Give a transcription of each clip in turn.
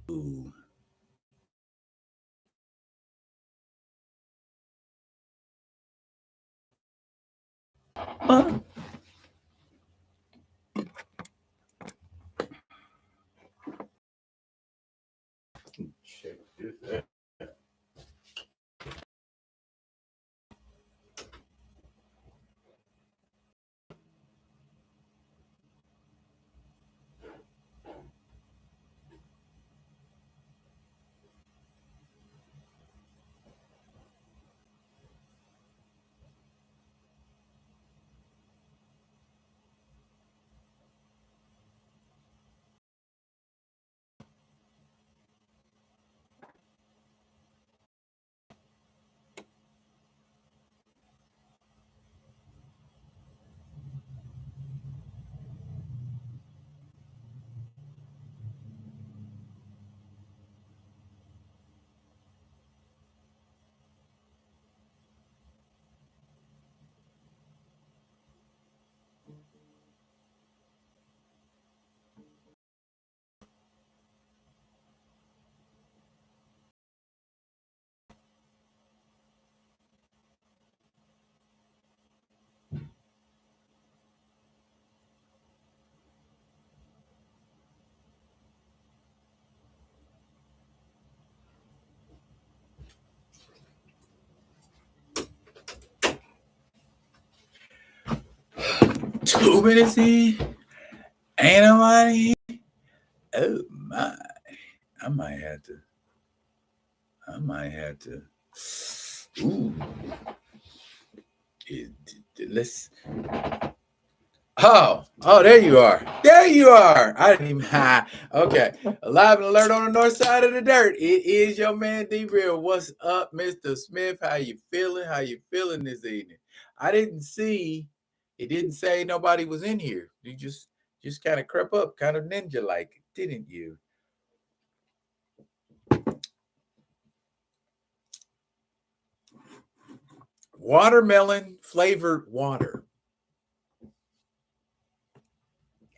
Ooh. Huh? Check this out. Two minutes in, ain't nobody. Oh my! I might have to. I might have to. Ooh, it, let's. Oh, there you are. There you are. I didn't even. Okay, alive and alert on the north side of the dirt. It is your man D Real. What's up, Mr. Smith? How you feeling? How you feeling this evening? I didn't see. It didn't say nobody was in here. You just kind of crept up, kind of ninja like, didn't you? Watermelon flavored water.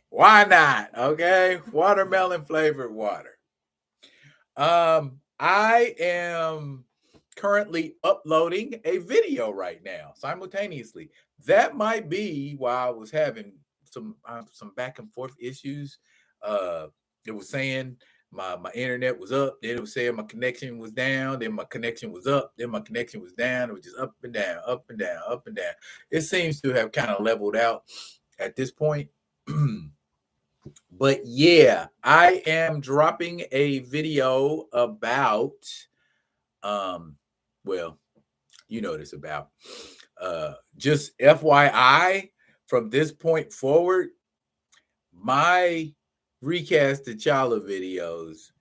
Why not? Okay, watermelon flavored water. I am currently uploading a video right now simultaneously. That might be why I was having some back and forth issues. It was saying my internet was up, then it was saying my connection was down, then my connection was up, then my connection was down. It was just up and down, up and down, up and down. It seems to have kind of leveled out at this point. But yeah, I am dropping a video about um well, you know what it's about. Just FYI, from this point forward, my recast T'Challa videos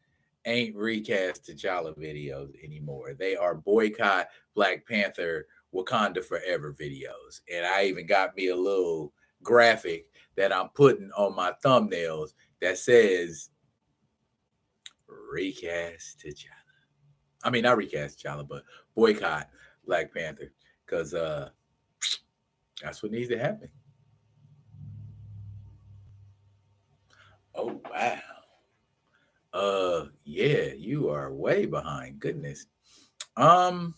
ain't recast T'Challa videos anymore. They are boycott Black Panther Wakanda Forever videos. And I even got me a little graphic that I'm putting on my thumbnails that says recast T'Challa. I mean, not recast T'Challa, but boycott Black Panther. Because that's what needs to happen. Oh wow. Yeah, you are way behind. Goodness. Um,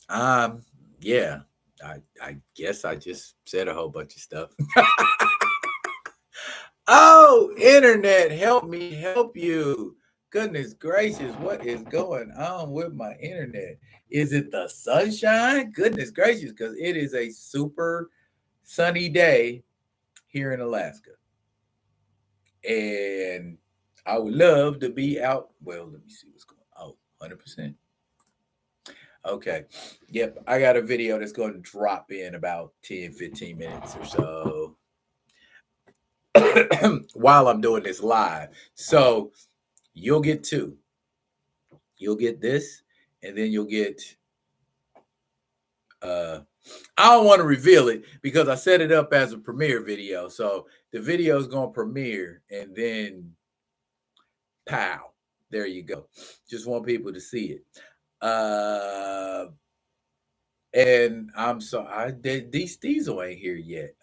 um, yeah. I guess I just said a whole bunch of stuff. Oh, internet, help me help you. Goodness gracious, what is going on with my internet? Is it the sunshine? Goodness gracious, because it is a super sunny day here in Alaska. And I would love to be out. Well, let me see what's going on. Oh, 100%. Okay. Yep. I got a video that's going to drop in about 10, 15 minutes or so while I'm doing this live. So you'll get two. You'll get this, and then you'll get uh I don't want to reveal it because I set it up as a premiere video. So the video is going to premiere and then pow. There you go. Just want people to see it. And I'm sorry, these Diesel ain't here yet.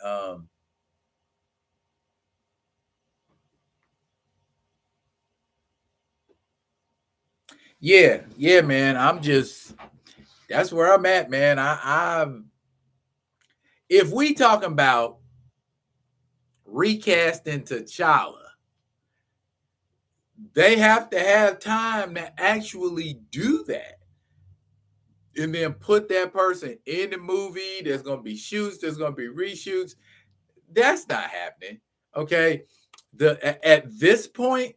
Yeah, man. That's where I'm at, man. If we talking about recasting T'Challa, they have to have time to actually do that. And then put that person in the movie. There's gonna be shoots, there's gonna be reshoots. That's not happening. Okay. At this point,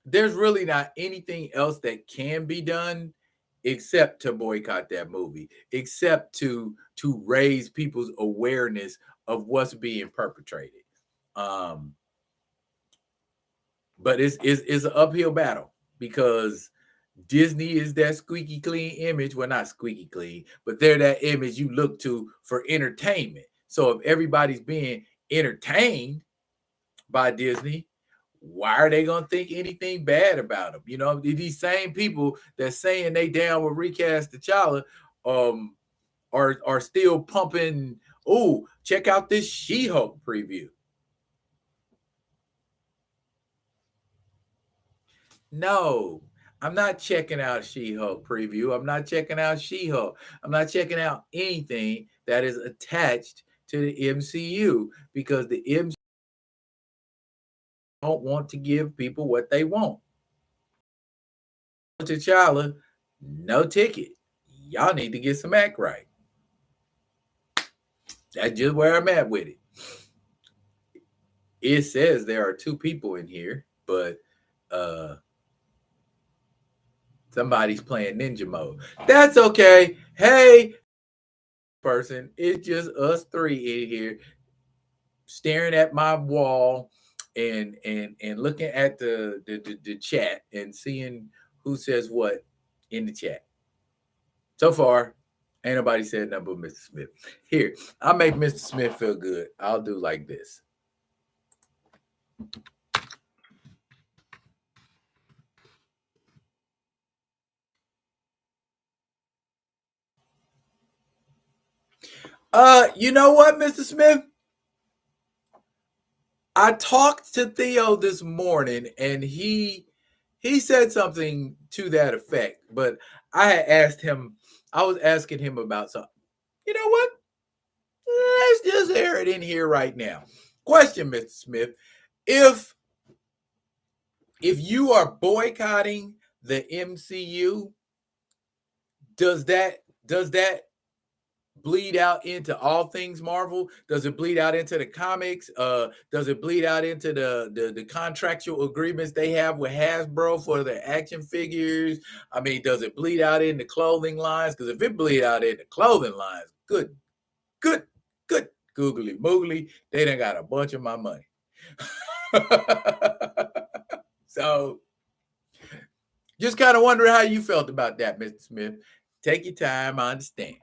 there's really not anything else that can be done except to boycott that movie, except to raise people's awareness of what's being perpetrated. Um, but it's an uphill battle because Disney is that squeaky clean image. Well, not squeaky clean, but they're that image you look to for entertainment. So if everybody's being entertained by Disney, why are they gonna think anything bad about them? You know, these same people that saying they down with recast T'Challa, are still pumping. Oh, check out this She-Hulk preview. No, I'm not checking out She-Hulk preview. I'm not checking out She-Hulk. I'm not checking out anything that is attached to the MCU because the MCU don't want to give people what they want. T'Challa, no ticket. Y'all need to get some act right. That's just where I'm at with it. It says there are two people in here, but somebody's playing ninja mode. That's okay. Hey, person, it's just us three in here staring at my wall and looking at the chat and seeing who says what in the chat. So far, ain't nobody said nothing but Mr. Smith. Here, I'll make Mr. Smith feel good. I'll do like this. You know what, Mr. Smith? I talked to Theo this morning and he said something to that effect, but I had asked him, I was asking him about something. You know what? Let's just air it in here right now. Question, Mr. Smith. If you are boycotting the MCU, does that bleed out into all things Marvel? Does it bleed out into the comics? Does it bleed out into the contractual agreements they have with Hasbro for their action figures? I mean, does it bleed out in the clothing lines? Because if it bleed out in the clothing lines, good googly moogly, they done got a bunch of my money. So just kind of wondering how you felt about that, Mr. Smith. Take your time, I understand.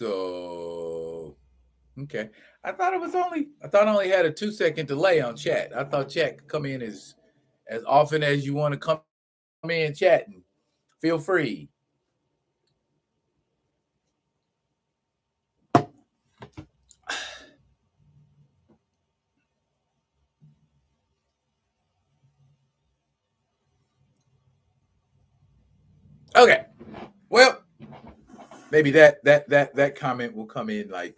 So okay. I thought I only had a 2-second delay on chat. I thought chat could come in as often as you want to come in chatting. Feel free. Okay. Well, maybe that comment will come in like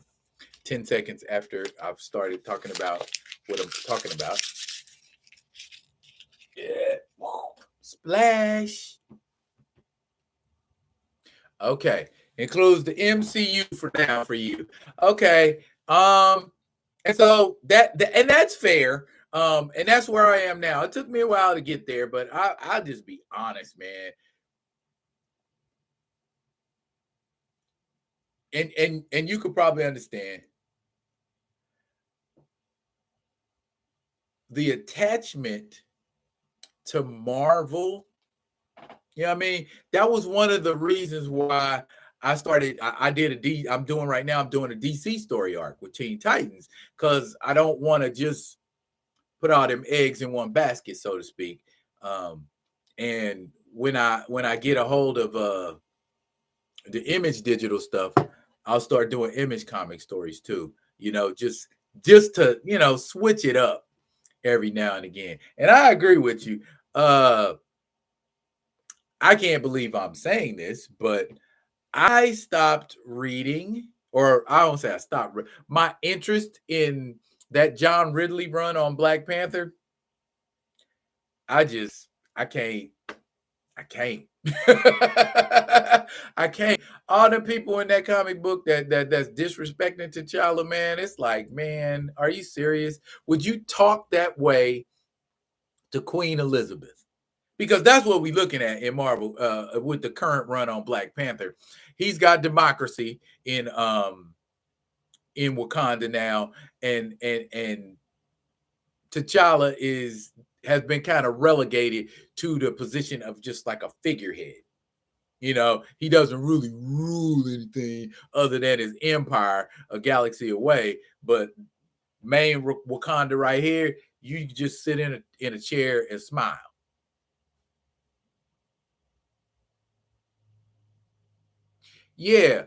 10 seconds after I've started talking about what I'm talking about. Yeah. Splash. Okay. Includes the MCU for now for you. Okay. And so and that's fair. And that's where I am now. It took me a while to get there, but I'll just be honest, man. And you could probably understand the attachment to Marvel. You know what I mean? That was one of the reasons why I started. I'm doing right now. I'm doing a DC story arc with Teen Titans because I don't want to just put all them eggs in one basket, so to speak. And when I get a hold of the Image digital stuff, I'll start doing Image comic stories too. Just to switch it up every now and again. And I agree with you. I can't believe I'm saying this, but I stopped reading, or I don't say I stopped. My interest in that John Ridley run on Black Panther, I can't. I can't. All the people in that comic book that's disrespecting T'Challa, man, it's like, man, are you serious? Would you talk that way to Queen Elizabeth? Because that's what we're looking at in Marvel with the current run on Black Panther. He's got democracy in Wakanda now, and T'Challa has been kind of relegated to the position of just like a figurehead. He doesn't really rule anything other than his empire a galaxy away. But main Wakanda right here, you just sit in a chair and smile. Yeah,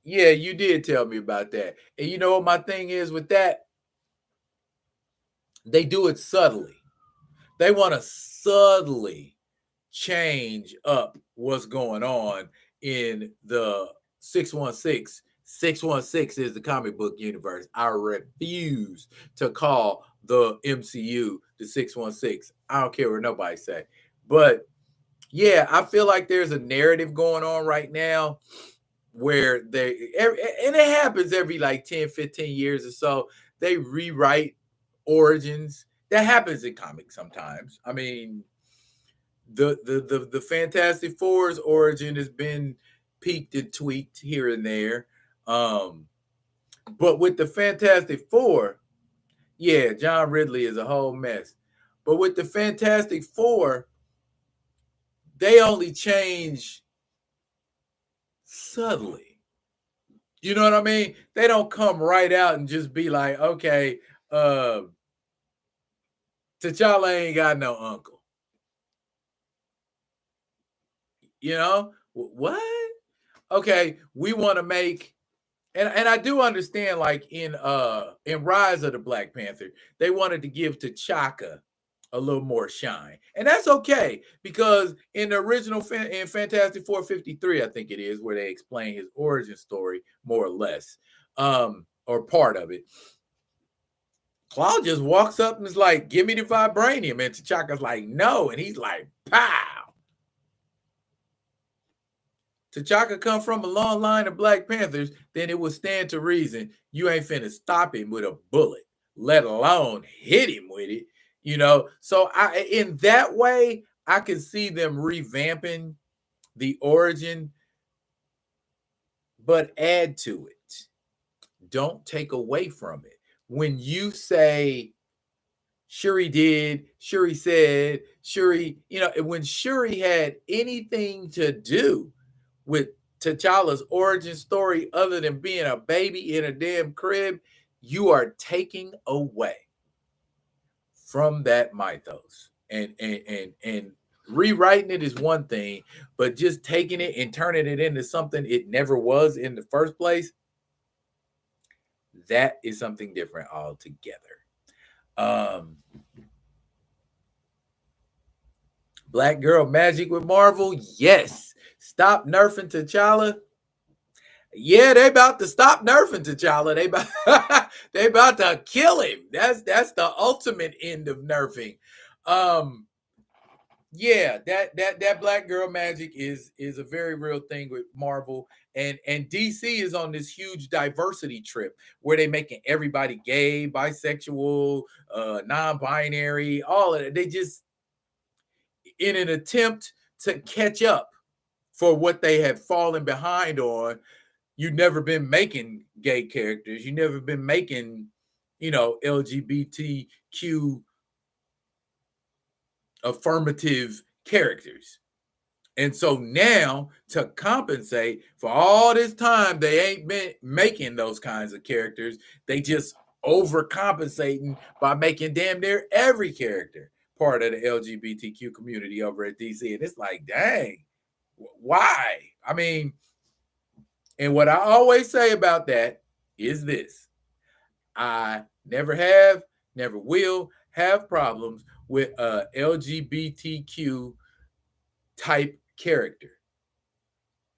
you did tell me about that. And you know what my thing is with that? They do it subtly. They want to subtly change up what's going on in the 616. 616 is the comic book universe. I refuse to call the MCU the 616. I don't care what nobody say. But yeah, I feel like there's a narrative going on right now where and it happens every like 10, 15 years or so. They rewrite origins. That happens in comics sometimes. I mean, the Fantastic Four's origin has been peaked and tweaked here and there. But with the Fantastic Four, yeah, John Ridley is a whole mess. But with the Fantastic Four, they only change subtly. You know what I mean? They don't come right out and just be like, okay, T'Challa ain't got no uncle. What? Okay, we want to make, and I do understand, like in Rise of the Black Panther, they wanted to give T'Chaka a little more shine, and that's okay because in the original in Fantastic Four 53, I think it is, where they explain his origin story more or less, or part of it. Claude just walks up and is like, "Give me the vibranium," and T'Chaka's like, "No," and he's like, "Pow." T'Chaka come from a long line of Black Panthers, then it would stand to reason you ain't finna stop him with a bullet, let alone hit him with it. So in that way, I can see them revamping the origin, but add to it. Don't take away from it. When you say Shuri did, Shuri said, Shuri, when Shuri had anything to do with T'Challa's origin story other than being a baby in a damn crib, you are taking away from that mythos. And rewriting it is one thing, but just taking it and turning it into something it never was in the first place, that is something different altogether. Black Girl Magic with Marvel, yes. Stop nerfing T'Challa. Yeah, they about to stop nerfing T'Challa. They about to kill him. That's the ultimate end of nerfing. Yeah, that black girl magic is a very real thing with Marvel, and DC is on this huge diversity trip where they making everybody gay, bisexual, non-binary, all of it. They just in an attempt to catch up for what they had fallen behind on. You've never been making gay characters. You never been making, LGBTQ affirmative characters. And so now to compensate for all this time they ain't been making those kinds of characters, they just overcompensating by making damn near every character part of the LGBTQ community over at DC. And it's like, dang, why? I mean, and what I always say about that is this: I never have, never will have problems with a LGBTQ type character,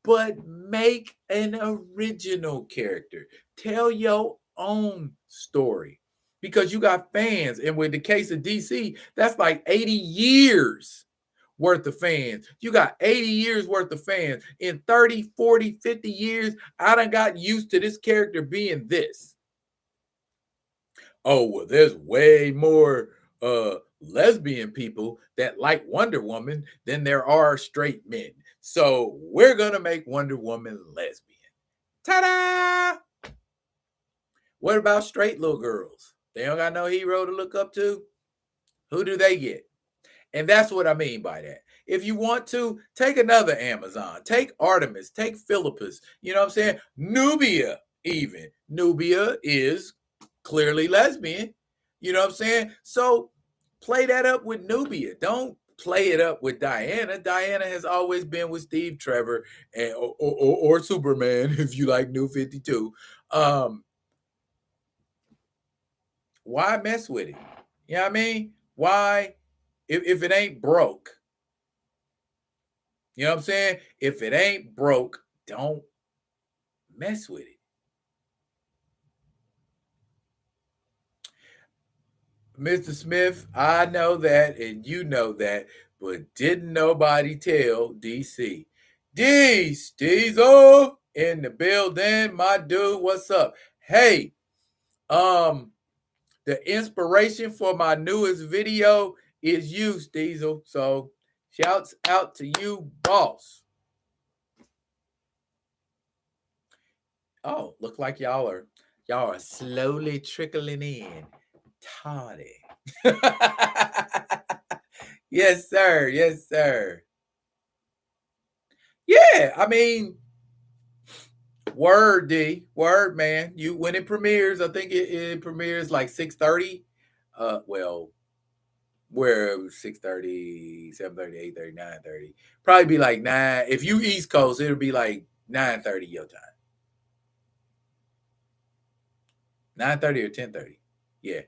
but make an original character. Tell your own story because you got fans. And with the case of DC, that's like 80 years worth of fans. You got 80 years worth of fans. In 30, 40, 50 years, I done got used to this character being this. Oh, well, there's way more lesbian people that like Wonder Woman than there are straight men. So we're gonna make Wonder Woman lesbian. Ta-da! What about straight little girls? They don't got no hero to look up to. Who do they get? And that's what I mean by that. If you want to, take another Amazon, take Artemis, take Philippus, you know what I'm saying? Nubia, even. Nubia is clearly lesbian, you know what I'm saying? So play that up with Nubia. Don't play it up with Diana. Diana has always been with Steve Trevor and or Superman, if you like New 52. Why mess with it? You know what I mean? Why, if it ain't broke, you know what I'm saying? If it ain't broke, don't mess with it. Mr. Smith, I know that and you know that, but didn't nobody tell DC? Diesel in the building, my dude. What's up? Hey, um, the inspiration for my newest video is you, Diesel. So shouts out to you, boss. Oh, look like y'all are slowly trickling in. Toddy. Yes, sir. Yes, sir. Yeah, I mean, word D, word man. You when it premieres, I think it premieres like 6:30. Well, where 6:30, 7:30, 8:30, 9:30. Probably be like 9. If you East Coast, it'll be like 9:30 your time. 9:30 or 10:30. Yeah.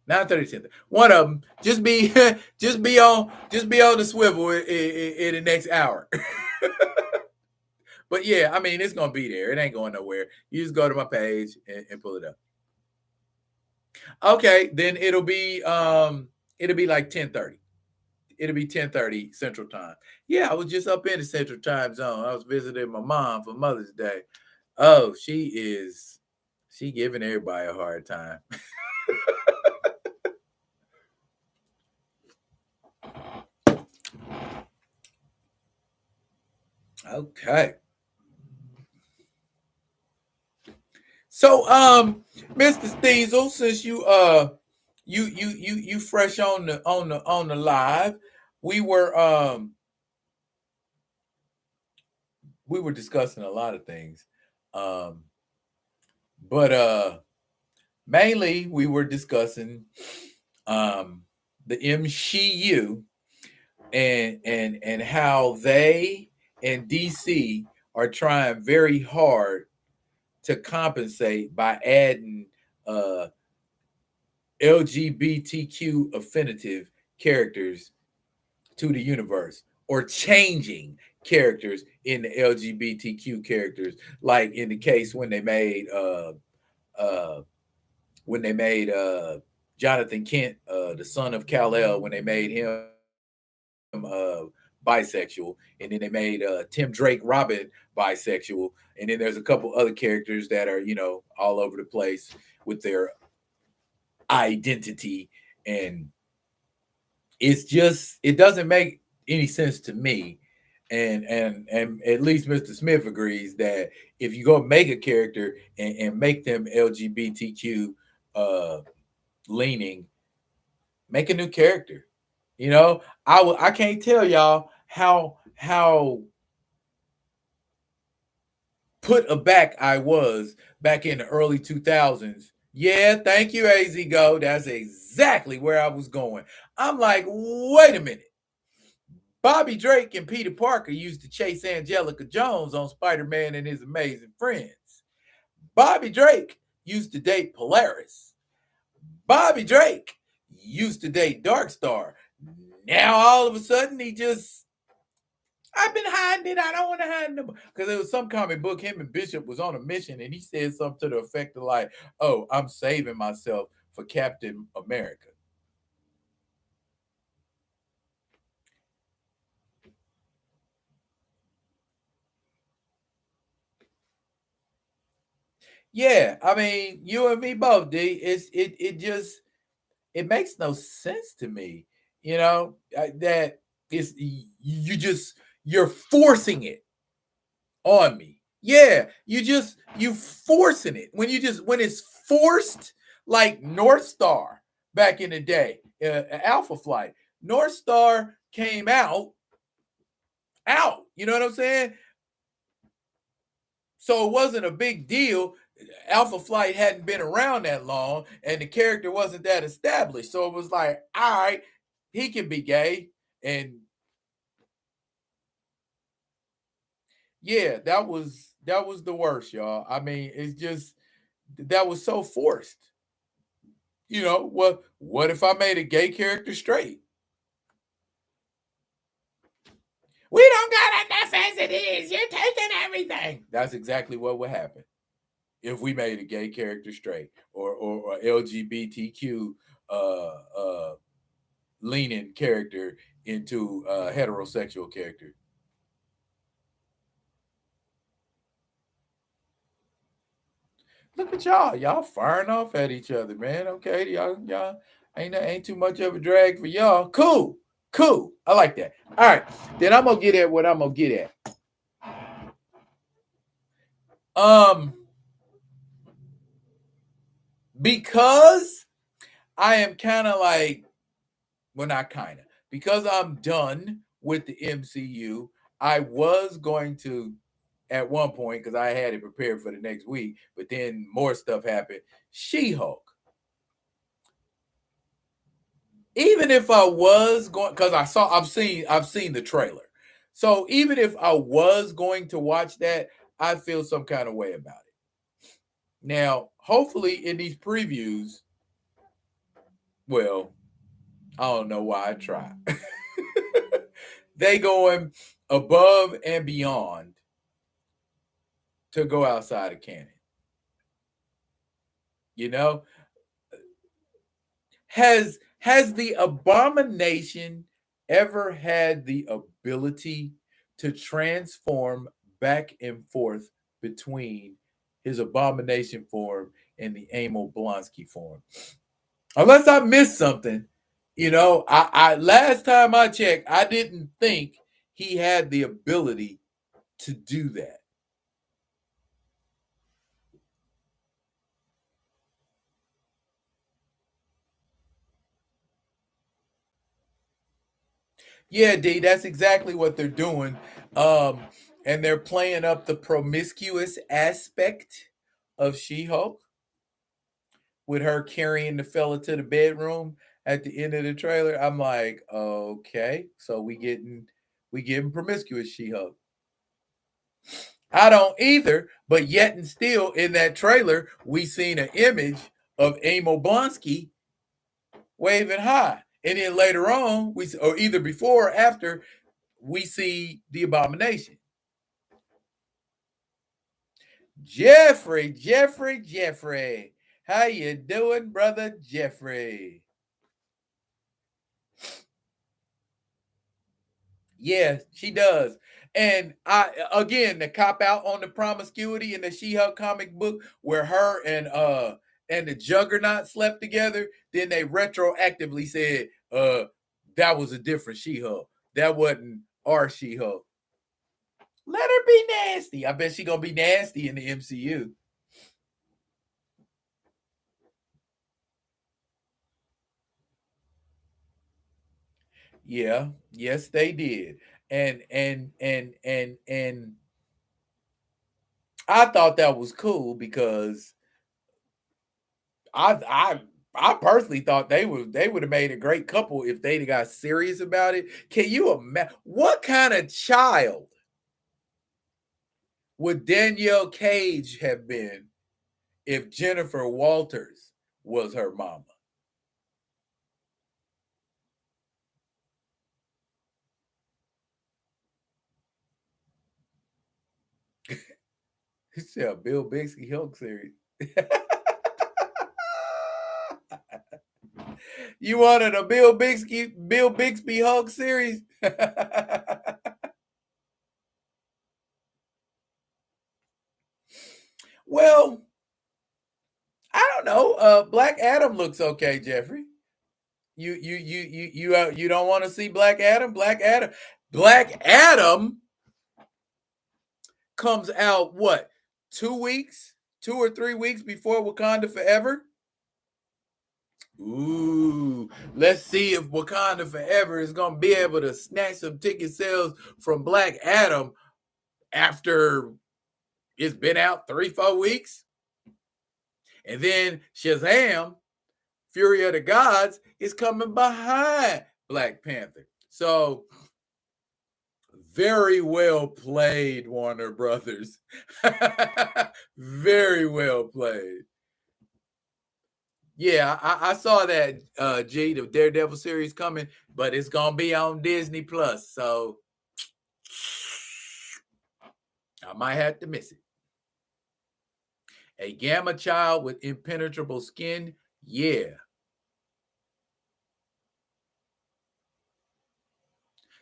9:30, 10:30. One of them. Just be just be on the swivel in the next hour. But yeah, I mean, it's gonna be there. It ain't going nowhere. You just go to my page and pull it up. Okay, then it'll be like 10:30. It'll be 10:30 Central Time. Yeah, I was just up in the Central Time Zone. I was visiting my mom for Mother's Day. Oh, she giving everybody a hard time. Okay. So, Mr. Steezel, since you fresh on the live, we were um we were discussing a lot of things, um, but mainly we were discussing um the MCU and how they and DC are trying very hard to compensate by adding uh LGBTQ affinitive characters to the universe or changing characters in the LGBTQ characters, like in the case uh when they made Jonathan Kent, the son of Kal-El, when they made him bisexual, and then they made Tim Drake Robin bisexual, and then there's a couple other characters that are all over the place with their identity, and it doesn't make any sense to me. And at least Mr. Smith agrees that if you go make a character and make them LGBTQ leaning, make a new character. I can't tell y'all how put aback I was back in the early 2000s. Yeah, thank you, AZ Go. That's exactly where I was going. I'm like, wait a minute. Bobby Drake and Peter Parker used to chase Angelica Jones on Spider-Man and His Amazing Friends. Bobby Drake used to date Polaris. Bobby Drake used to date Darkstar. Now all of a sudden I've been hiding it. I don't want to hide it because there was some comic book. Him and Bishop was on a mission, and he said something to the effect of like, "Oh, I'm saving myself for Captain America." Yeah, I mean, you and me both, D. It makes no sense to me. That is you're forcing it on me. Yeah, you forcing it when it's forced, like North Star back in the day, Alpha Flight. North Star came out. You know what I'm saying? So it wasn't a big deal. Alpha Flight hadn't been around that long, and the character wasn't that established. So it was like, all right, he can be gay, and yeah, that was the worst, y'all. I mean, it's just that was so forced. What if I made a gay character straight? We don't got enough as it is. You're taking everything. That's exactly what would happen if we made a gay character straight or LGBTQ leaning character into a heterosexual character. Look at y'all firing off at each other, man. Okay, y'all ain't too much of a drag for y'all. Cool. I like that. All right, then I'm gonna get at what I'm gonna get at. Because I am kind of like, well, not kind of, because I'm done with the MCU. I was going to at one point because I had it prepared for the next week, but then more stuff happened. She-Hulk. Even if I was going, because I've seen the trailer. So even if I was going to watch that, I feel some kind of way about it. Now, hopefully in these previews, well, I don't know why I try. They going above and beyond to go outside of canon. You know, has the Abomination ever had the ability to transform back and forth between his Abomination form and the Emil Blonsky form? Unless I missed something, I last time I checked, I didn't think he had the ability to do that. Yeah, D, that's exactly what they're doing. Um, and they're playing up the promiscuous aspect of She-Hulk with her carrying the fella to the bedroom at the end of the trailer. I'm like, okay, so we getting promiscuous She-Hulk. I don't either, but yet and still in that trailer, we seen an image of Emil Blonsky waving high. And then later on, or either before or after, we see the Abomination. Jeffrey. How you doing, brother Jeffrey? Yeah, she does. And I again the cop out on the promiscuity in the She-Hulk comic book where her and the Juggernaut slept together, then they retroactively said that was a different She-Hulk. That wasn't our She-Hulk. Let her be nasty. I bet she gonna be nasty in the MCU. Yeah, yes, they did. And I thought that was cool because I I I personally thought they would have made a great couple if they'd have got serious about it. Can you imagine what kind of child would Danielle Cage have been if Jennifer Walters was her mama? It's a Bill Bixby Hulk series. You wanted a Bill Bixby Hulk series? Well, I don't know. Black Adam looks okay, Jeffrey. You don't want to see Black Adam? Black Adam comes out what 2 weeks, 2 or 3 weeks before Wakanda Forever. Ooh, let's see if Wakanda Forever is gonna be able to snatch some ticket sales from Black Adam after it's been out 3, 4 weeks. And then Shazam, Fury of the Gods, is coming behind Black Panther. So very well played, Warner Brothers. Very well played. Yeah, I saw that G, the Daredevil series coming, but it's gonna be on Disney Plus, so I might have to miss it. A Gamma child with impenetrable skin, yeah.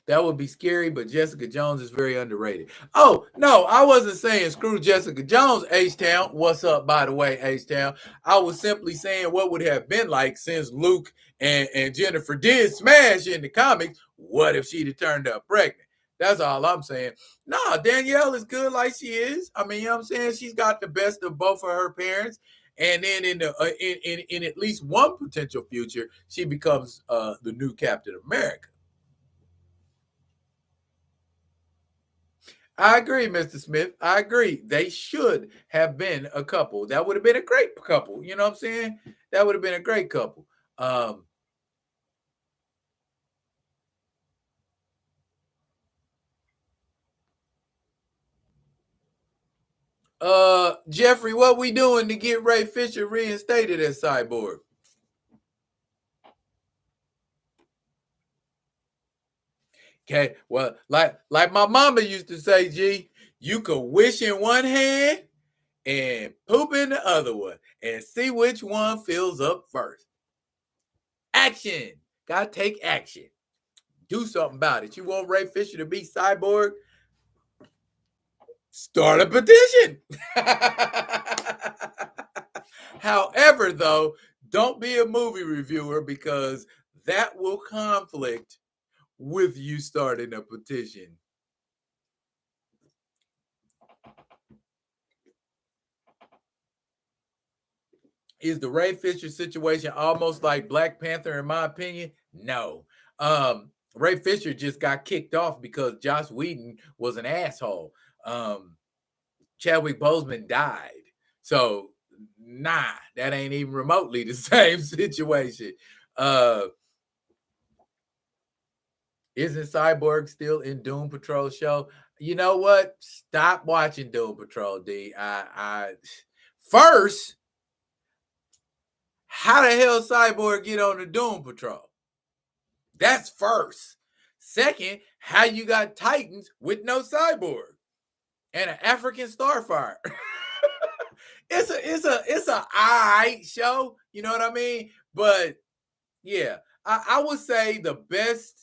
That would be scary, but Jessica Jones is very underrated. Oh, no, I wasn't saying screw Jessica Jones, H-Town. What's up, by the way, H-Town? I was simply saying what would have been like since Luke and Jennifer did smash in the comics. What if she'd have turned up pregnant? That's all I'm saying. No, Danielle is good like she is. I mean, you know what I'm saying? She's got the best of both of her parents. And then in at least one potential future, she becomes the new Captain America. I agree, Mr. Smith. I agree. They should have been a couple. That would have been a great couple. You know what I'm saying? That would have been a great couple. Jeffrey, what we doing to get Ray Fisher reinstated as Cyborg? Okay, well, like my mama used to say, G, you could wish in one hand and poop in the other one and see which one fills up first. Action. Gotta take action. Do something about it. You want Ray Fisher to be Cyborg? Start a petition. However, though, don't be a movie reviewer because that will conflict with you starting a petition. Is the Ray Fisher situation almost like Black Panther, in my opinion? No. Ray Fisher just got kicked off because Joss Whedon was an asshole. Chadwick Boseman died. So, nah, that ain't even remotely the same situation. Isn't Cyborg still in Doom Patrol show? You know what? Stop watching Doom Patrol, D. I first, how the hell Cyborg get on the Doom Patrol? That's first. Second, how you got Titans with no Cyborg and an African Starfire? It's a all right show. You know what I mean? But yeah, I would say the best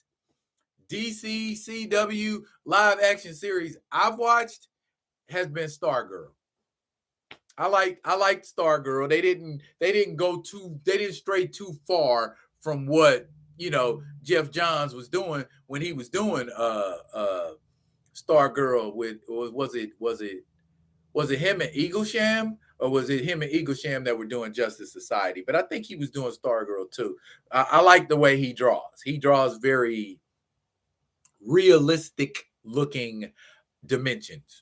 DC CW live action series I've watched has been Stargirl. I like Stargirl. They didn't stray too far from what Jeff Johns was doing when he was doing Stargirl with, or was it him and Eaglesham, or was it him and Eaglesham that were doing Justice Society? But I think he was doing Stargirl too. I like the way he draws. He draws very realistic looking dimensions.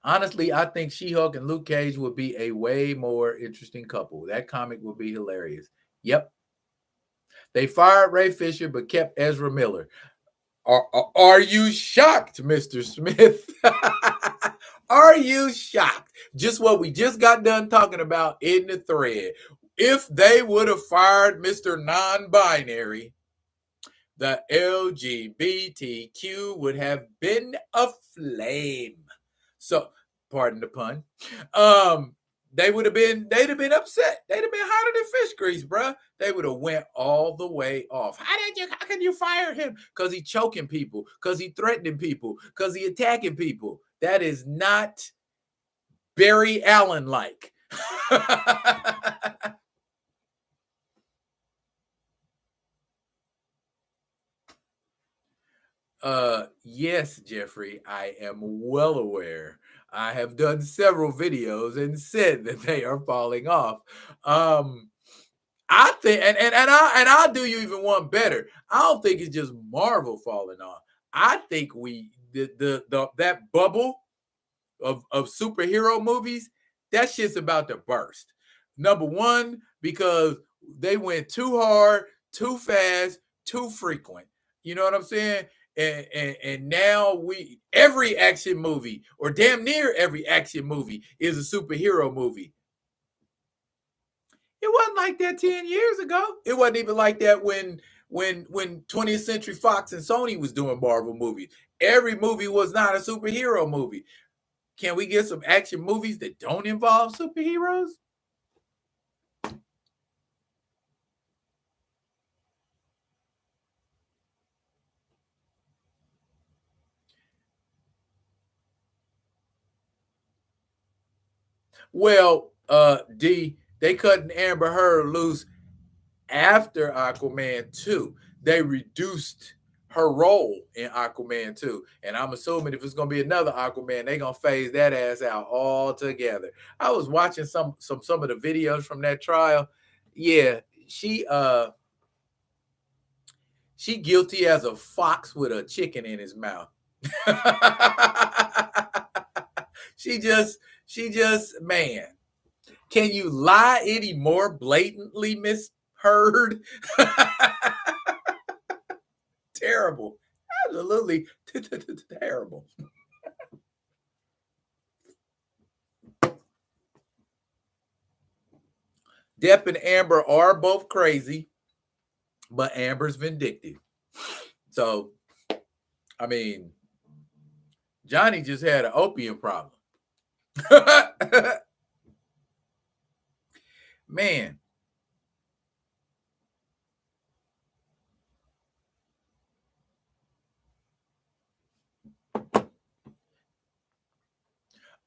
Honestly, I think She-Hulk and Luke Cage would be a way more interesting couple. That comic would be hilarious. Yep. They fired Ray Fisher but kept Ezra Miller. Are you shocked, Mr. Smith? Are you shocked? Just what we just got done talking about in the thread. If they would have fired Mr. Non-Binary, the LGBTQ would have been aflame. So, pardon the pun. They'd have been upset. They'd have been hotter than fish grease, bro. They would have went all the way off. How can you fire him? Because he choking people, because he threatening people, because he attacking people. That is not Barry Allen like. Yes, Jeffrey, I am well aware. I have done several videos and said that they are falling off. I think, and I'll do you even one better. I don't think it's just Marvel falling off. I think that bubble of superhero movies, that shit's about to burst. Number one, because they went too hard, too fast, too frequent. You know what I'm saying? And now every action movie, or damn near every action movie, is a superhero movie. It wasn't like that 10 years ago. It wasn't even like that when 20th Century Fox and Sony was doing Marvel movies. Every movie was not a superhero movie. Can we get some action movies that don't involve superheroes? Well, D, they cut Amber Heard loose after Aquaman 2. They reduced her role in Aquaman 2. And I'm assuming if it's gonna be another Aquaman, they're gonna phase that ass out altogether. I was watching some of the videos from that trial. Yeah, she guilty as a fox with a chicken in his mouth. she just, man. Can you lie any more blatantly, Miss Heard? Terrible. Absolutely terrible. Depp and Amber are both crazy, but Amber's vindictive. So, I mean, Johnny just had an opium problem. Man.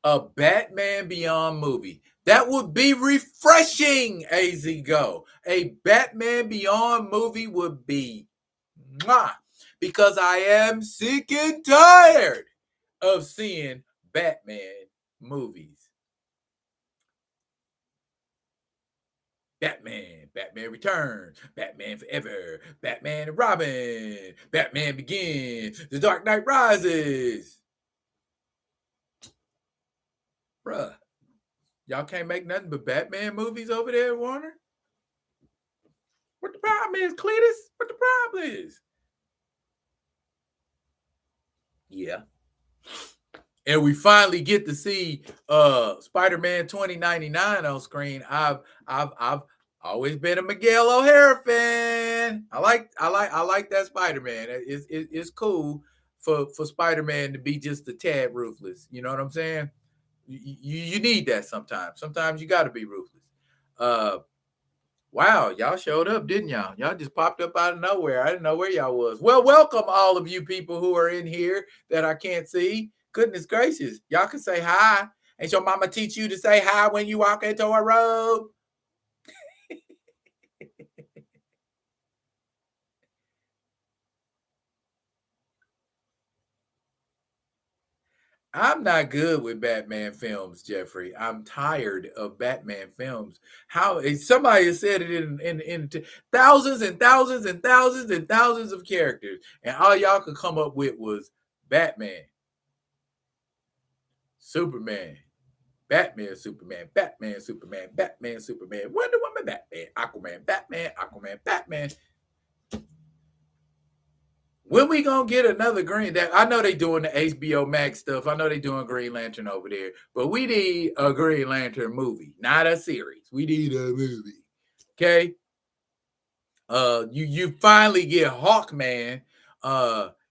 A Batman Beyond movie. That would be refreshing, AZ Go. A Batman Beyond movie would be because I am sick and tired of seeing Batman movies. Batman, Batman Returns, Batman Forever, Batman and Robin, Batman Begins, The Dark Knight Rises. Bruh, y'all can't make nothing but Batman movies over there, Warner? What the problem is, Cletus? What the problem is? Yeah. And we finally get to see Spider-Man 2099 on screen. I've always been a Miguel O'Hara fan. I like that Spider-Man. It's cool for Spider-Man to be just a tad ruthless. You know what I'm saying? You need that sometimes. Sometimes you got to be ruthless. Wow, y'all showed up, didn't y'all? Y'all just popped up out of nowhere. I didn't know where y'all was. Well, welcome all of you people who are in here that I can't see. Goodness gracious, y'all can say hi. Ain't your mama teach you to say hi when you walk into a room? I'm not good with Batman films, Jeffrey. I'm tired of Batman films. How somebody has said it in thousands and thousands and thousands and thousands of characters, and all y'all could come up with was Batman, Superman, Batman, Superman, Batman, Superman, Batman, Superman, Wonder Woman, Batman, Aquaman, Batman, Aquaman, Batman. When we gonna get another Green? That I know they doing the HBO Max stuff. I know they doing Green Lantern over there, but we need a Green Lantern movie, not a series. We need a movie. Okay. You finally get Hawkman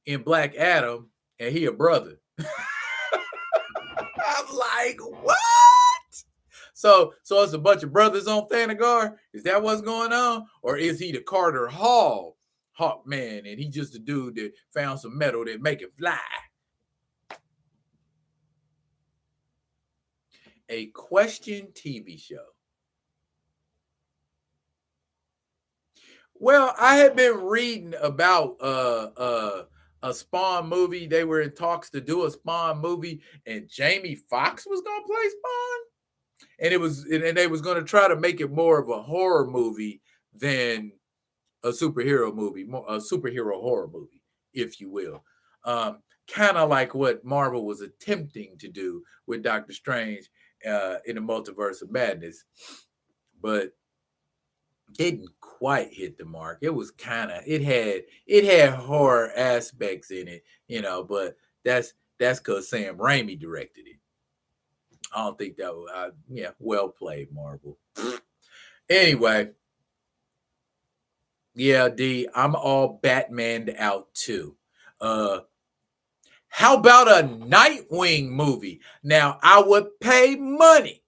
in Black Adam, and he a brother. I'm like, what? So it's a bunch of brothers on Thanagar. Is that what's going on, or is he the Carter Hall Hawkman, and he just a dude that found some metal that make it fly? A question TV show. Well, I had been reading about a Spawn movie. They were in talks to do a Spawn movie, and Jamie Foxx was gonna play Spawn. And they was going to try to make it more of a horror movie than a superhero movie, more a superhero horror movie, if you will. Kind of like what Marvel was attempting to do with Doctor Strange in the Multiverse of Madness, but didn't quite hit the mark. It was kind of it had horror aspects in it, but that's because Sam Raimi directed it. I don't think that was, yeah, well played, Marvel. Anyway, yeah, D, I'm all Batmaned out too. Uh, how about a Nightwing movie? Now, I would pay money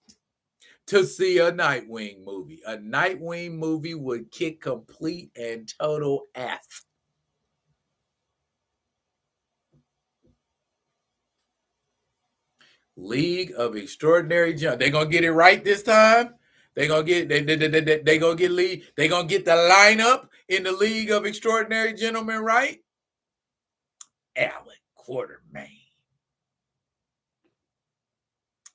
to see a Nightwing movie. A Nightwing movie would kick complete and total ass. League of Extraordinary Gentlemen. They're gonna get it right this time. They gonna get lead. They gonna get the lineup in the League of Extraordinary Gentlemen right. Alan Quartermain.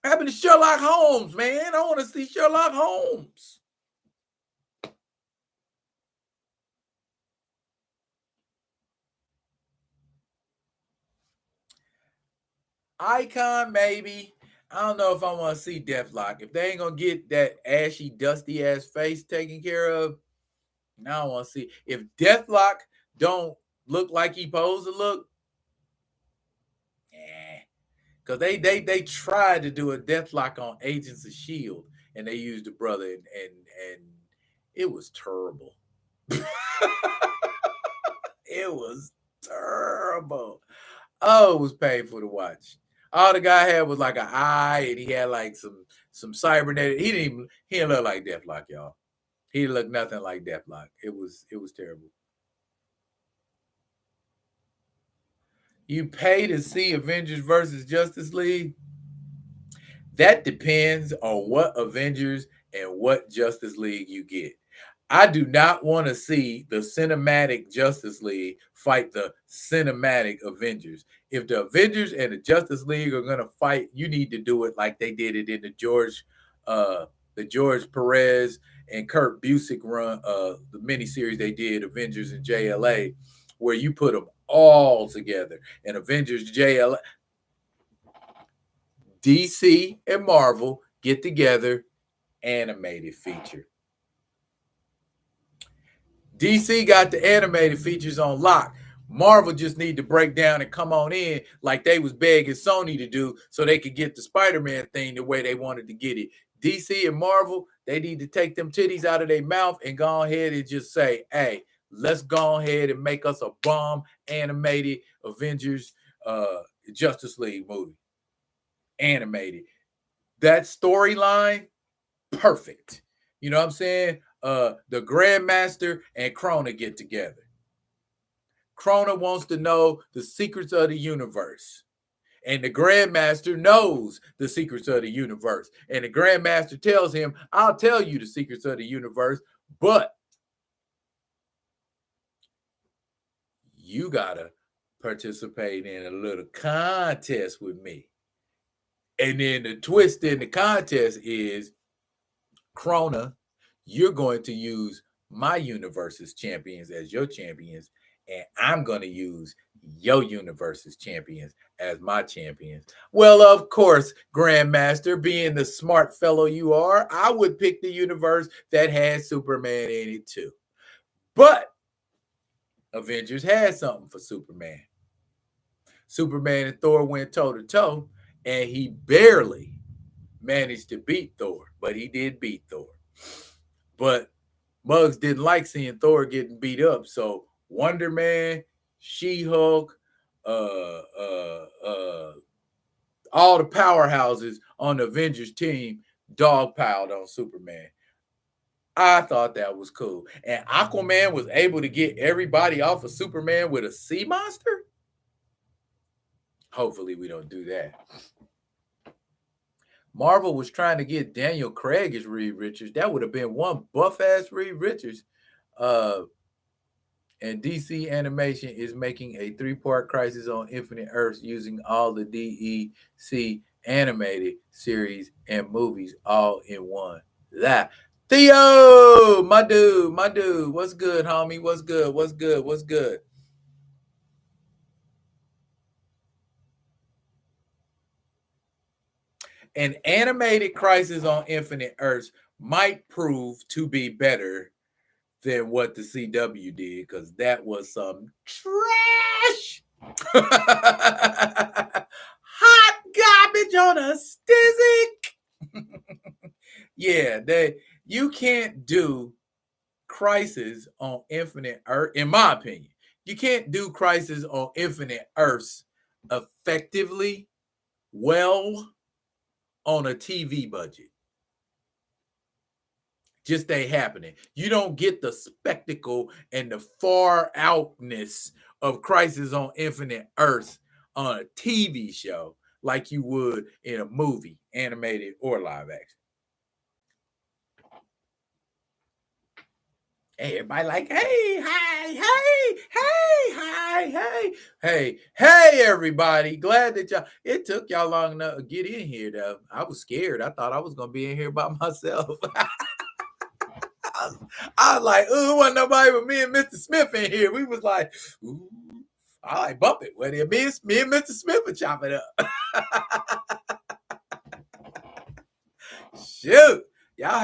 What happened to Sherlock Holmes, man? I want to see Sherlock Holmes. Icon, maybe. I don't know if I want to see Deathlock. If they ain't gonna get that ashy, dusty ass face taken care of, now I want to see. If Deathlock don't look like he posed to look, eh. Because they tried to do a Deathlock on Agents of Shield, and they used the brother, and it was terrible. It was terrible. Oh, it was painful to watch. All the guy had was like an eye, and he had like some cybernetic. He didn't look like Deathlock, y'all. He looked nothing like Deathlock. It was terrible. You pay to see Avengers versus Justice League. That depends on what Avengers and what Justice League you get. I do not want to see the cinematic Justice League fight the cinematic Avengers. If the Avengers and the Justice League are going to fight, you need to do it like they did it in the George Perez and Kurt Busiek run, the miniseries they did, Avengers and JLA, where you put them all together. And Avengers JLA, DC and Marvel get together, animated feature. DC got the animated features on lock. Marvel just need to break down and come on in like they was begging Sony to do so they could get the Spider-Man thing the way they wanted to get it. DC and Marvel, they need to take them titties out of their mouth and go ahead and just say, hey, let's go ahead and make us a bomb animated Avengers Justice League movie. Animated. That storyline, perfect. You know what I'm saying? the Grandmaster and Krona get together. Krona wants to know the secrets of the universe. And the Grandmaster knows the secrets of the universe. And the Grandmaster tells him, I'll tell you the secrets of the universe, but you got to participate in a little contest with me. And then the twist in the contest is, Krona, you're going to use my universe's champions as your champions, and I'm going to use your universe's champions as my champions. Well, of course, Grandmaster, being the smart fellow you are, I would pick the universe that has Superman in it too. But Avengers had something for Superman. Superman and Thor went toe to toe, and he barely managed to beat Thor, but he did beat Thor. But Muggs didn't like seeing Thor getting beat up, so Wonder Man, She-Hulk, all the powerhouses on the Avengers team dogpiled on Superman. I thought that was cool. And Aquaman was able to get everybody off of Superman with a sea monster? Hopefully we don't do that. Marvel was trying to get Daniel Craig as Reed Richards. That would have been one buff-ass Reed Richards. And DC Animation is making a 3-part Crisis on Infinite Earths using all the DEC animated series and movies all in one. That Theo, my dude, what's good, homie? What's good? An animated Crisis on Infinite Earths might prove to be better than what the CW did, because that was some trash. Hot garbage on a stick. Yeah, you can't do Crisis on Infinite Earth, in my opinion. You can't do Crisis on Infinite Earths effectively well on a TV budget. Just ain't happening. You don't get the spectacle and the far outness of Crisis on Infinite Earths on a TV show like you would in a movie, animated or live action. Everybody like, hey, everybody. Glad that y'all, it took y'all long enough to get in here, though. I was scared. I thought I was going to be in here by myself. I was like, ooh, wasn't nobody but me and Mr. Smith in here. We was like, ooh, I like bump it. Well, me and Mr. Smith would chop it up. Shoot. Y'all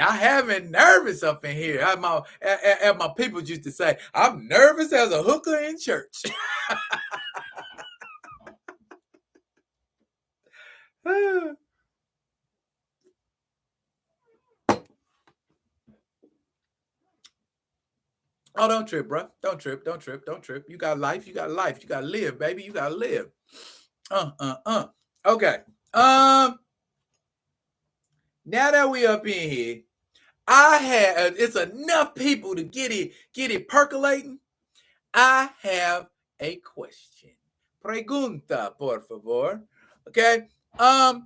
having nervous up in here. As my people used to say, I'm nervous as a hooker in church. Oh, don't trip, bro. Don't trip. You got life. You got to live, baby. You got to live. Okay. Now that we up in here, it's enough people to get it percolating. I have a question. Pregunta, por favor. Okay. How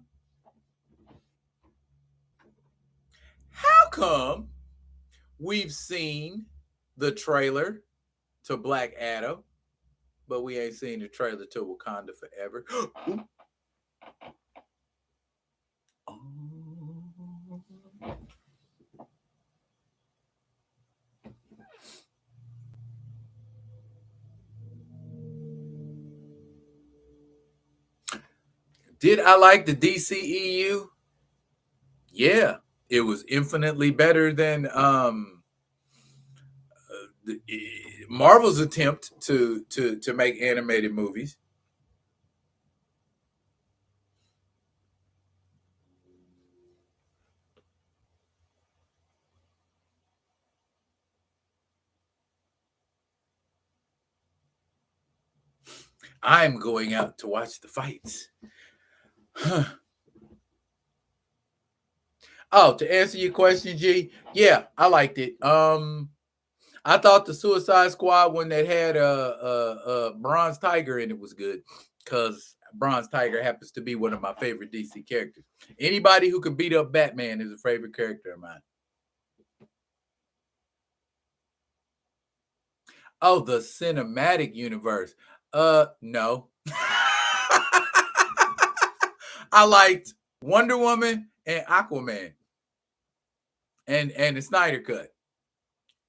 come we've seen the trailer to Black Adam, but we ain't seen the trailer to Wakanda Forever? Did I like the DCEU? Yeah, it was infinitely better than Marvel's attempt to make animated movies. I'm going out to watch the fights. Oh, to answer your question, G, yeah, I liked it. I thought the Suicide Squad when they had Bronze Tiger in it was good because Bronze Tiger happens to be one of my favorite DC characters. Anybody who can beat up Batman is a favorite character of mine. Oh, the cinematic universe. No. I liked Wonder Woman and Aquaman and the Snyder Cut.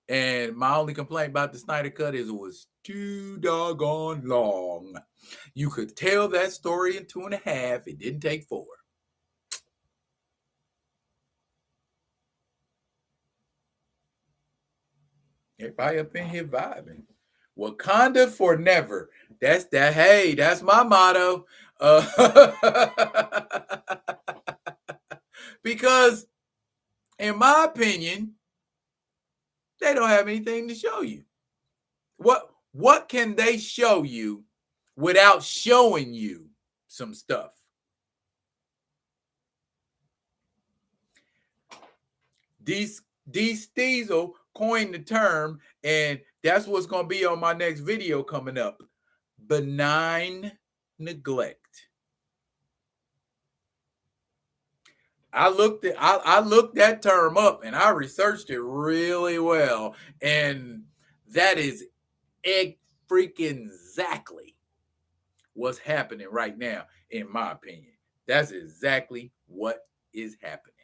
And my only complaint about the Snyder Cut is it was too doggone long. You could tell that story in 2.5. It didn't take 4. Everybody up in here vibing. Wakanda for never. That's that. Hey, that's my motto. Because, in my opinion, they don't have anything to show you. What can they show you without showing you some stuff? Diesel coined the term, and that's what's going to be on my next video coming up. Benign neglect. I looked that term up and I researched it really well, and that is freaking exactly what's happening right now, in my opinion. That's exactly what is happening.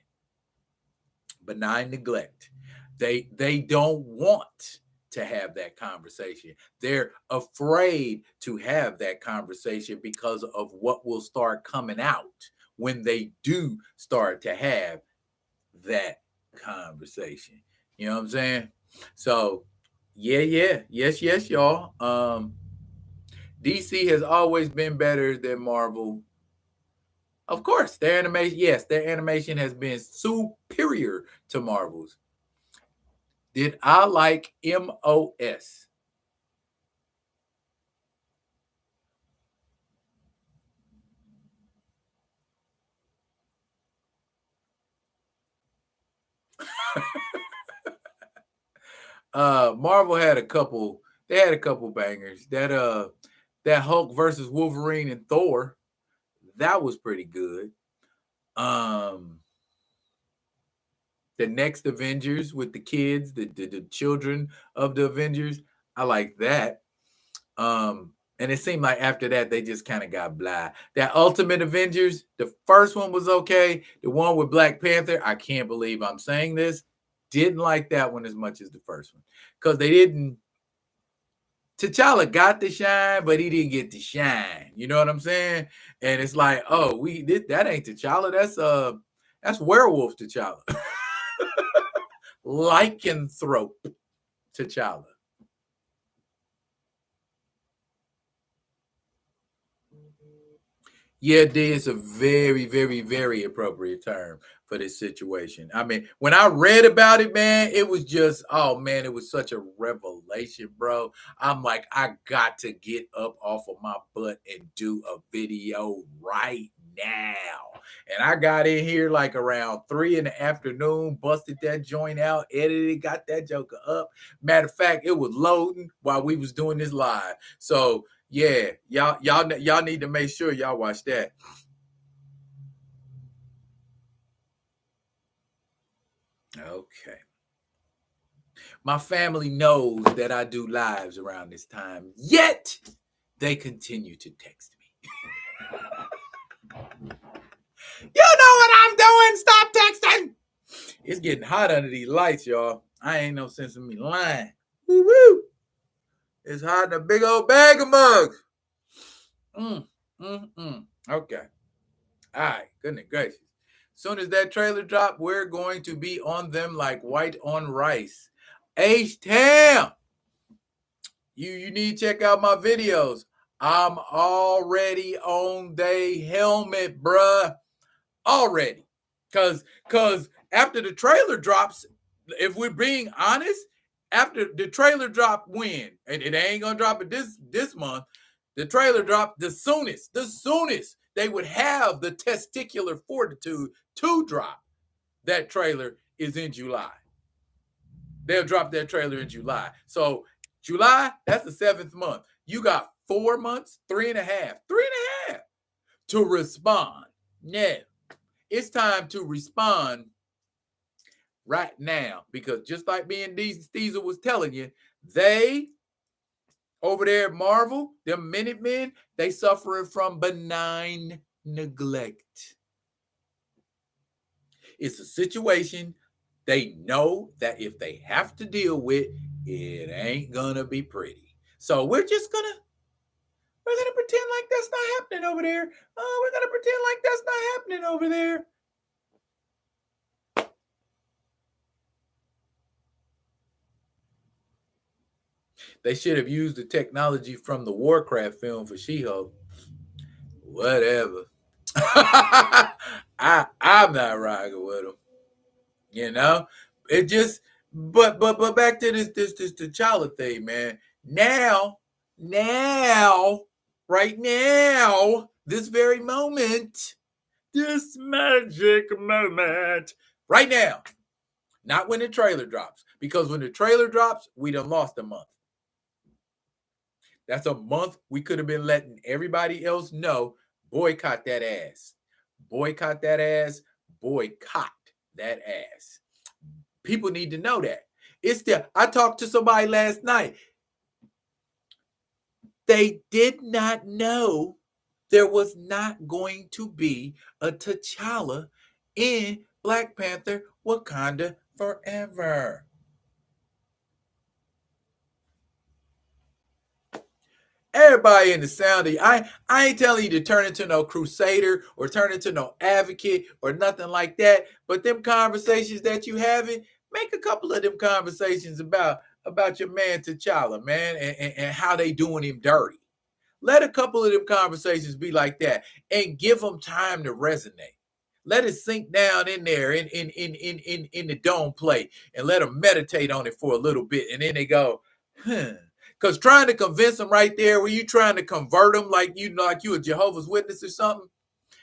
Benign neglect. They don't want to have that conversation. They're afraid to have that conversation because of what will start coming out when they do start to have that conversation. You know what I'm saying? So, yes, y'all. DC has always been better than Marvel. Of course, their animation has been superior to Marvel's. Did I like MOS? Marvel had a couple. They had a couple bangers. That Hulk versus Wolverine and Thor, that was pretty good. The next Avengers with the kids, the children of the Avengers, I like that. And it seemed like after that they just kind of got blah. That Ultimate Avengers, the first one was okay. The one with Black Panther, I can't believe I'm saying this, didn't like that one as much as the first one because they didn't. T'Challa got the shine, but he didn't get the shine. You know what I'm saying? And it's like, oh, that ain't T'Challa. That's werewolf T'Challa. Lycanthrope T'Challa. Yeah, D is a very, very, very appropriate term for this situation. I mean, when I read about it, man, it was just, oh man, it was such a revelation, bro. I'm like, I got to get up off of my butt and do a video right now. And I got in here like around 3 in the afternoon, busted that joint out, edited, got that joker up. Matter of fact, it was loading while we was doing this live. So yeah, y'all need to make sure y'all watch that. Okay. My family knows that I do lives around this time, yet they continue to text me. You know what I'm doing? Stop texting. It's getting hot under these lights, y'all. I ain't no sense of me lying. Woo-woo. It's hot in a big old bag of mugs. Okay. All right. Goodness gracious. Soon as that trailer drop, we're going to be on them like white on rice. H-Tam. You need to check out my videos. I'm already on they helmet, bruh. Already. Cause after the trailer drops, if we're being honest, after the trailer drop when, and it ain't gonna drop it this month, the trailer dropped the soonest they would have the testicular fortitude to drop that trailer is in July. They'll drop that trailer in July. So July, that's the 7th month. You got 4 months, 3.5 to respond. Now, it's time to respond right now, because just like me and Diesel was telling you, they over there at Marvel, them Minutemen, they suffering from benign neglect. It's a situation they know that if they have to deal with, it ain't gonna be pretty. So we're gonna pretend like that's not happening over there. We're gonna pretend like that's not happening over there. They should have used the technology from the Warcraft film for She-Hulk. Whatever. I'm not rocking with them. You know, it just but back to this T'Challa thing, man. Now, right now, this very moment, this magic moment, right now. Not when the trailer drops, because when the trailer drops, we done lost a month. That's a month we could have been letting everybody else know, boycott that ass. Boycott that ass. Boycott that ass. People need to know that. I talked to somebody last night. They did not know there was not going to be a T'Challa in Black Panther Wakanda Forever. Everybody in the sound of I ain't telling you to turn into no crusader or turn into no advocate or nothing like that. But them conversations that you having, make a couple of them conversations about your man T'Challa, man, and how they doing him dirty. Let a couple of them conversations be like that and give them time to resonate. Let it sink down in there in the dome plate and let them meditate on it for a little bit. And then they go, Because trying to convince them right there, where you trying to convert them like you a Jehovah's Witness or something,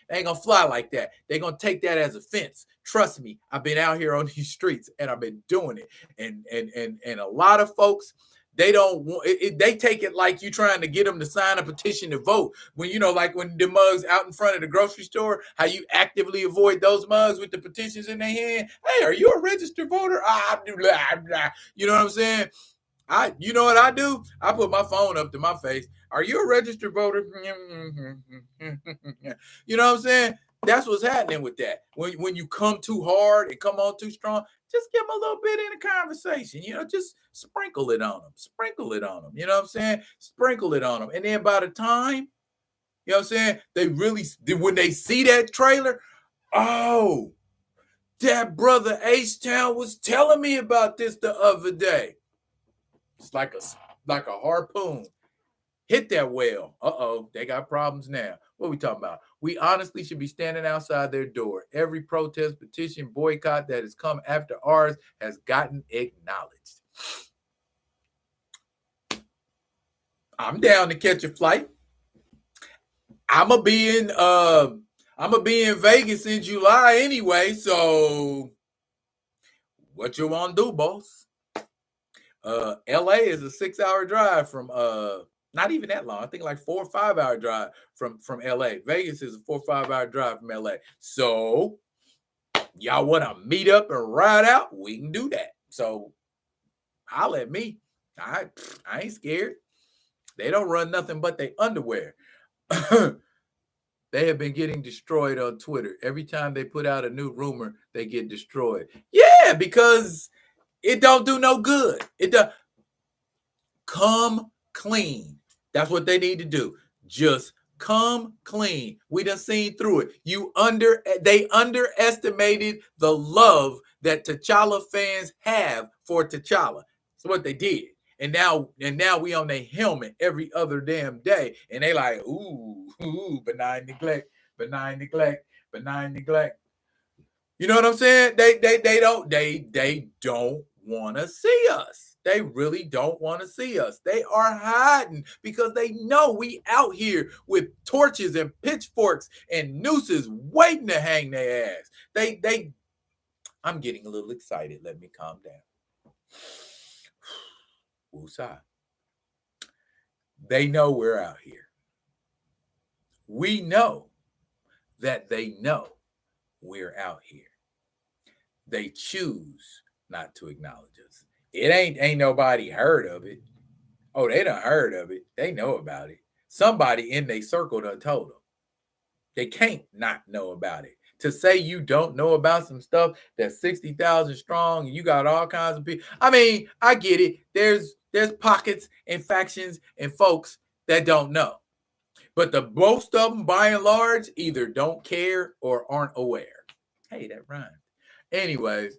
they ain't gonna fly like that. They're gonna take that as offense. Trust me, I've been out here on these streets and I've been doing it. And a lot of folks, they don't want it, they take it like you trying to get them to sign a petition to vote. When like when the mugs out in front of the grocery store, how you actively avoid those mugs with the petitions in their hand. Hey, are you a registered voter? You know what I'm saying? You know what I do? I put my phone up to my face. Are you a registered voter? You know what I'm saying? That's what's happening with that. When you come too hard and come on too strong, just give them a little bit in the conversation. Just sprinkle it on them. Sprinkle it on them. You know what I'm saying? Sprinkle it on them. And then by the time, you know what I'm saying, when they see that trailer, oh, that brother H-Town was telling me about this the other day. It's like a harpoon. Hit that whale. Uh-oh, they got problems now. What are we talking about? We honestly should be standing outside their door. Every protest, petition, boycott that has come after ours has gotten acknowledged. I'm down to catch a flight. I'm gonna be in Vegas in July anyway, so what you want to do, boss? LA is a 6-hour drive from not even that long. I think like 4 or 5 hour drive from LA. Vegas is a 4 or 5 hour drive from LA. So y'all want to meet up and ride out? We can do that. So holla at me. I ain't scared. They don't run nothing but their underwear. They have been getting destroyed on Twitter. Every time they put out a new rumor, they get destroyed. Yeah, because it don't do no good. It does. Come clean. That's what they need to do. Just come clean. We done seen through it. They underestimated the love that T'Challa fans have for T'Challa. That's what they did. And now we on their helmet every other damn day. And they like, ooh, benign neglect. You know what I'm saying? They don't want to see us. They really don't want to see us. They are hiding because they know we out here with torches and pitchforks and nooses waiting to hang their ass. I'm getting a little excited. Let me calm down. Woosah. They know we're out here. We know that they know we're out here. They choose not to acknowledge us. It ain't nobody heard of it. Oh, they done heard of it. They know about it. Somebody in their circle done told them. They can't not know about it. To say you don't know about some stuff that's 60,000 strong and you got all kinds of people. I mean, I get it. There's pockets and factions and folks that don't know. But the most of them, by and large, either don't care or aren't aware. Hey, that rhymed. Anyways,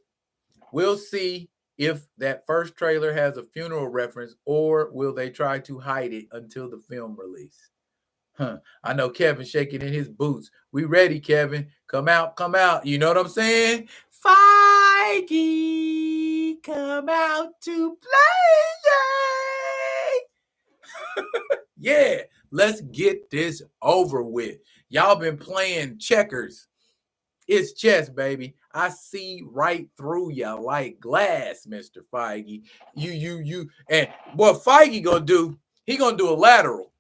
we'll see if that first trailer has a funeral reference or will they try to hide it until the film release. I know Kevin shaking in his boots. We ready, Kevin. Come out, come out. You know what I'm saying? Feige, come out to play. Yeah, let's get this over with. Y'all been playing checkers. It's chess, baby. I see right through you like glass, Mr. Feige. You. And what Feige gonna do, he gonna do a lateral.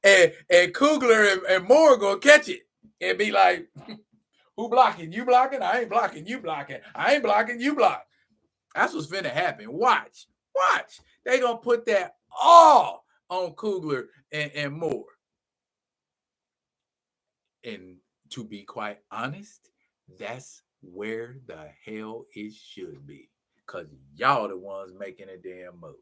and Coogler and Moore gonna catch it and be like, who blocking? You blocking? I ain't blocking. You blocking. I ain't blocking. You block. That's what's finna happen. Watch. They gonna put that all on Coogler and Moore. And to be quite honest, that's where the hell it should be. Because y'all the ones making a damn movie.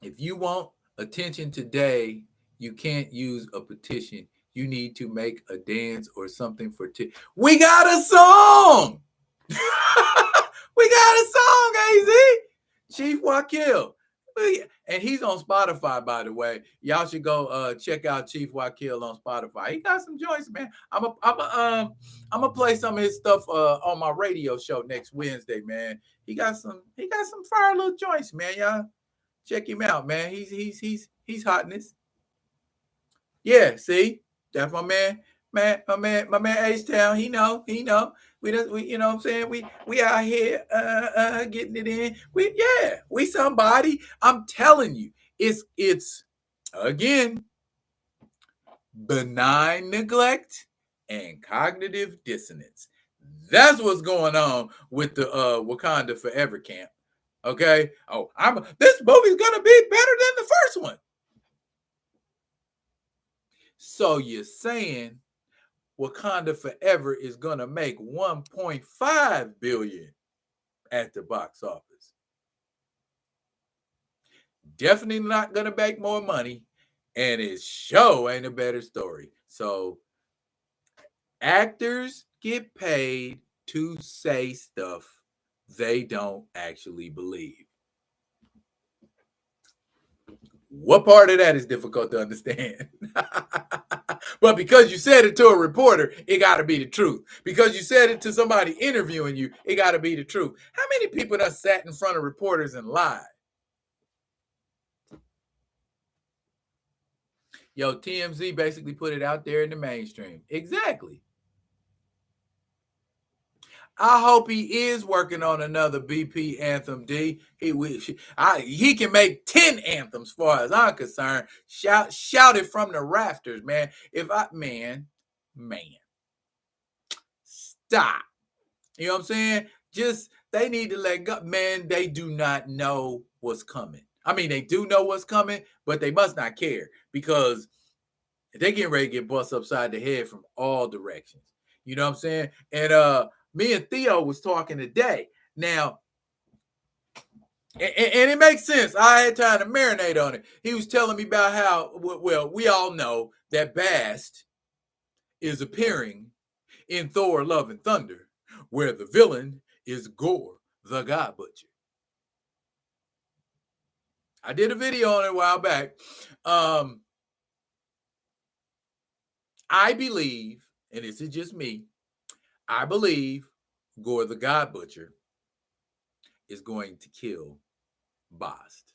If you want attention today, you can't use a petition. You need to make a dance or something for we got a song. We got a song, AZ. Chief Wakil. And he's on Spotify, by the way. Y'all should go check out Chief Wakil on Spotify. He got some joints, man. I'm gonna play some of his stuff on my radio show next Wednesday, man. He got some fire little joints, man. Y'all check him out, man. He's hotness. Yeah, see, that's my man. My man H-Town. He know. We you know what I'm saying? We out here getting it in. We somebody. I'm telling you, it's again benign neglect and cognitive dissonance. That's what's going on with the Wakanda Forever camp. Okay. Oh, this movie's gonna be better than the first one. So you're saying Wakanda Forever is gonna make 1.5 billion at the box office? Definitely not gonna make more money, and it sure ain't a better story. So actors get paid to say stuff they don't actually believe. What part of that is difficult to understand? But because you said it to a reporter, it got to be the truth. Because you said it to somebody interviewing you, it got to be the truth. How many people done sat in front of reporters and lied? Yo, TMZ basically put it out there in the mainstream. Exactly. I hope he is working on another BP anthem, D. He can make 10 anthems, as far as I'm concerned. Shout it from the rafters, man. Man, stop. You know what I'm saying? Just, they need to let go. Man, they do not know what's coming. I mean, they do know what's coming, but they must not care because they getting ready to get bust upside the head from all directions. You know what I'm saying? And me and Theo was talking today. Now, and it makes sense. I had time to marinate on it. He was telling me about how, well, we all know that Bast is appearing in Thor: Love and Thunder, where the villain is Gore, the God Butcher. I did a video on it a while back. I believe, and this is just me, I believe Gore the God Butcher is going to kill Bast.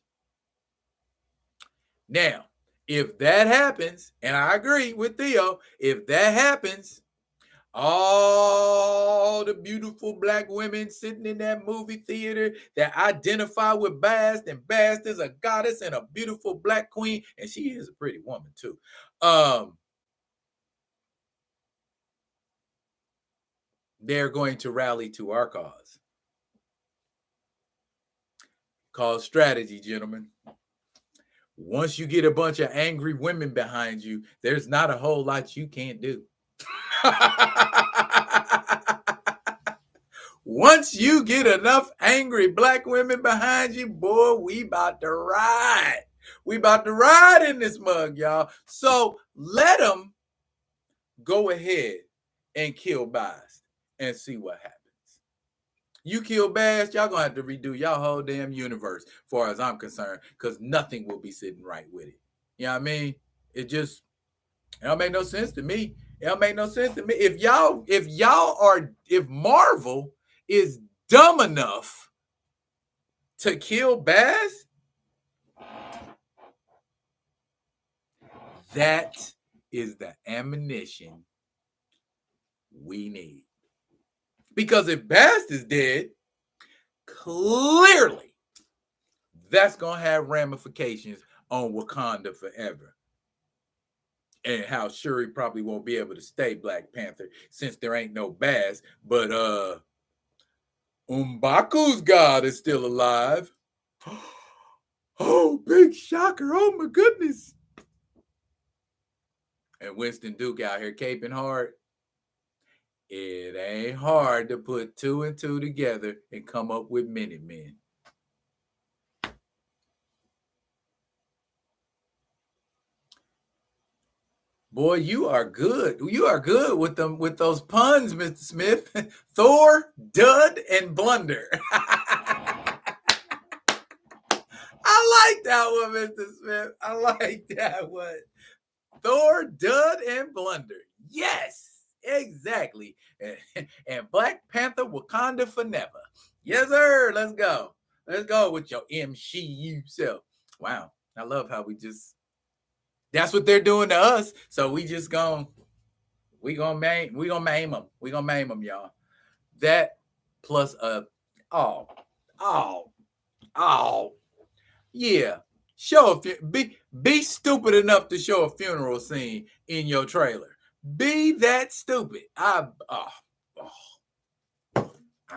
Now, If that happens, and I agree with Theo, if that happens, all the beautiful black women sitting in that movie theater that identify with Bast, and Bast is a goddess and a beautiful black queen, and she is a pretty woman too. They're going to rally to our cause. Called strategy, gentlemen. Once you get a bunch of angry women behind you, there's not a whole lot you can't do. Once you get enough angry black women behind you, boy, we about to ride. We about to ride in this mug, y'all. So let them go ahead and kill Bast and see what happens. You kill Bast, y'all gonna have to redo y'all whole damn universe, as far as I'm concerned, because nothing will be sitting right with it. You know what I mean? It don't make no sense to me. It don't make no sense to me. If Marvel is dumb enough to kill Bast, that is the ammunition we need. Because if Bast is dead, clearly that's going to have ramifications on Wakanda forever. And how Shuri probably won't be able to stay Black Panther since there ain't no Bast. But M'Baku's God is still alive. Oh, big shocker. Oh, my goodness. And Winston Duke out here caping hard. It ain't hard to put 2 and 2 together and come up with Minutemen. Boy, you are good. You are good with them, with those puns, Mr. Smith. Thor, dud, and blunder. I like that one, Mr. Smith. I like that one. Thor, dud, and blunder. Yes, exactly. And Black Panther, Wakanda for never. Yes, sir. Let's go. Let's go with your MCU self. Wow. I love how that's what they're doing to us. So we gonna maim them. We gonna maim them, y'all. That plus yeah. Be stupid enough to show a funeral scene in your trailer. Be that stupid. I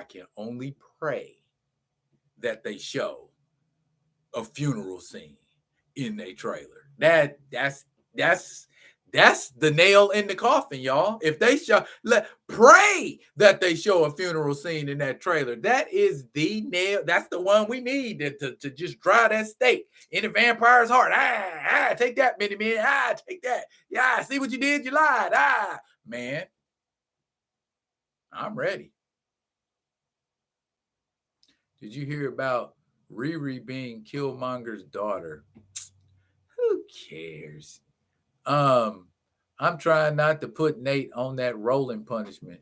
can only pray that they show a funeral scene in a trailer. That's the nail in the coffin, y'all. If they pray that they show a funeral scene in that trailer. That is the nail. That's the one we need to just dry that stake in the vampire's heart. Take that, Minutemen. Take that. Yeah, see what you did? You lied. Man, I'm ready. Did you hear about Riri being Killmonger's daughter? Who cares? I'm trying not to put Nate on that rolling punishment.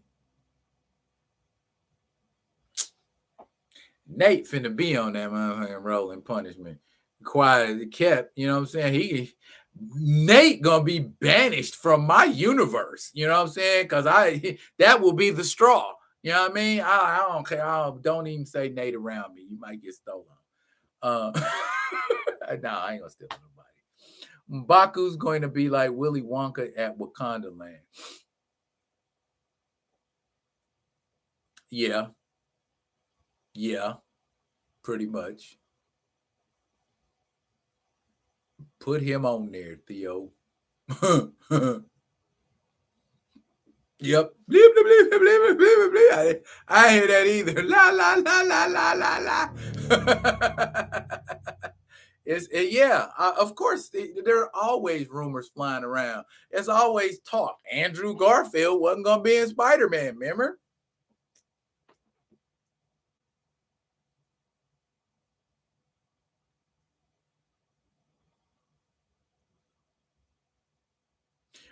Nate finna be on that motherfucking rolling punishment. Quiet kept, you know what I'm saying? Nate gonna be banished from my universe, you know what I'm saying? Because that will be the straw. You know what I mean? I don't care. Don't even say Nate around me. You might get stolen. No, I ain't gonna steal nobody. M'Baku's going to be like Willy Wonka at Wakanda Land. Yeah. Yeah. Pretty much. Put him on there, Theo. Yep. I hear that either. La la la la la la la. Of course, there are always rumors flying around. There's always talk. Andrew Garfield wasn't going to be in Spider-Man, remember?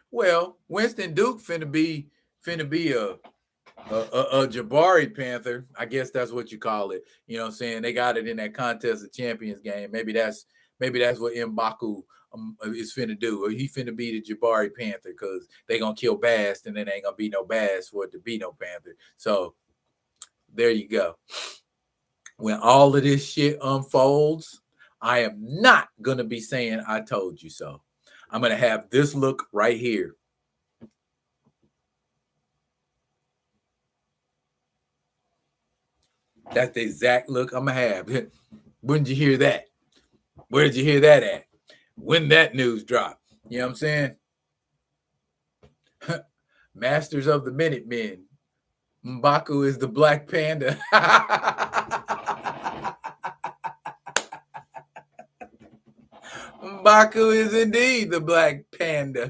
Well, Winston Duke finna be a Jabari Panther. I guess that's what you call it. You know what I'm saying? They got it in that Contest of Champions game. Maybe that's what M'Baku is finna do, or he finna be the Jabari Panther, because they gonna kill Bast, and then ain't gonna be no Bast for it to be no Panther. So there you go. When all of this shit unfolds, I am not gonna be saying I told you so. I'm gonna have this look right here. That's the exact look I'm gonna have. When did you hear that? Where did you hear that at? When that news dropped? You know what I'm saying? Masters of the Minutemen. M'Baku is the Black Panda. M'Baku is indeed the Black Panda.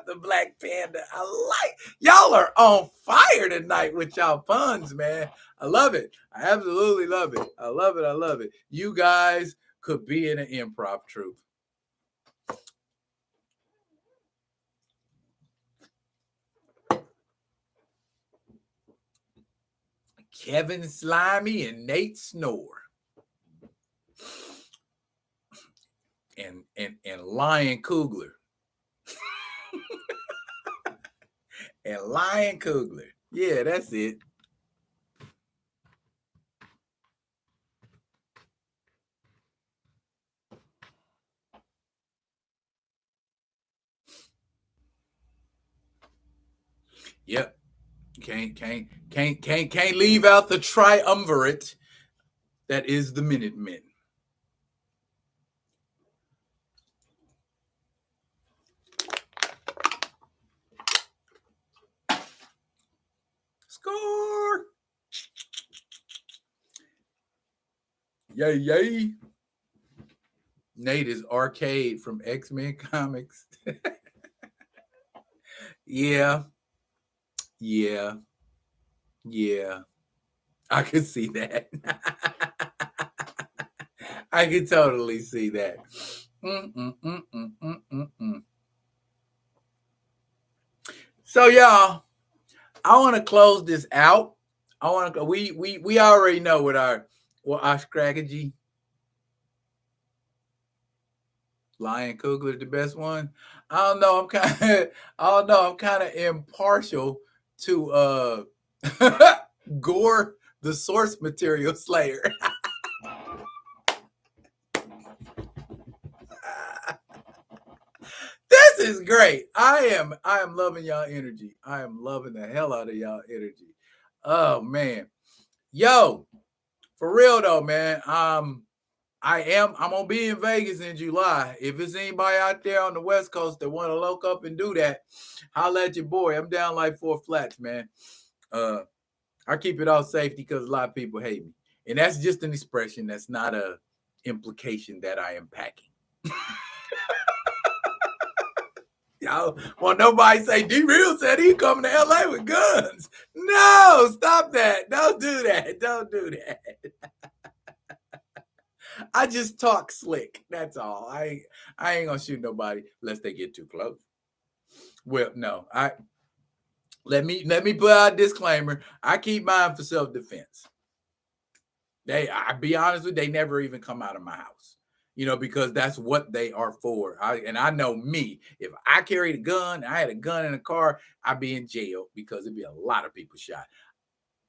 The Black Panda. Y'all are on fire tonight with y'all puns, man. I love it. I absolutely love it. I love it. I love it. You guys could be in an improv troupe. Kevin Slimy and Nate Snore. And Lion Kugler. And Lion Kugler. Yeah, that's it. Yep. Can't leave out the triumvirate that is the Minutemen. Score! Yay, yay. Nate is Arcade from X-Men Comics. Yeah. I could see that. I could totally see that. So y'all, I want to close this out. I want to. We already know what our strategy. Lion Kugler, the best one. I don't know. I'm kind of impartial to Gore, the source material slayer. This is great. I am loving y'all energy. I am loving the hell out of y'all energy. Oh man. Yo, for real though, man. I'm gonna be in Vegas in July. If it's anybody out there on the West Coast that want to look up and do that, holla at your boy. I'm down like 4 flats, man. I keep it all safety because a lot of people hate me. And that's just an expression. That's not a implication that I am packing. Y'all want nobody say D-Real said he coming to LA with guns. No, stop that. Don't do that. Don't do that. I just talk slick. That's all. I ain't gonna shoot nobody unless they get too close. Well, no. Let me put out a disclaimer. I keep mine for self-defense. I be honest with you, they never even come out of my house. You know, because that's what they are for. I know me. If I carried a gun, I had a gun in a car, I'd be in jail because it'd be a lot of people shot.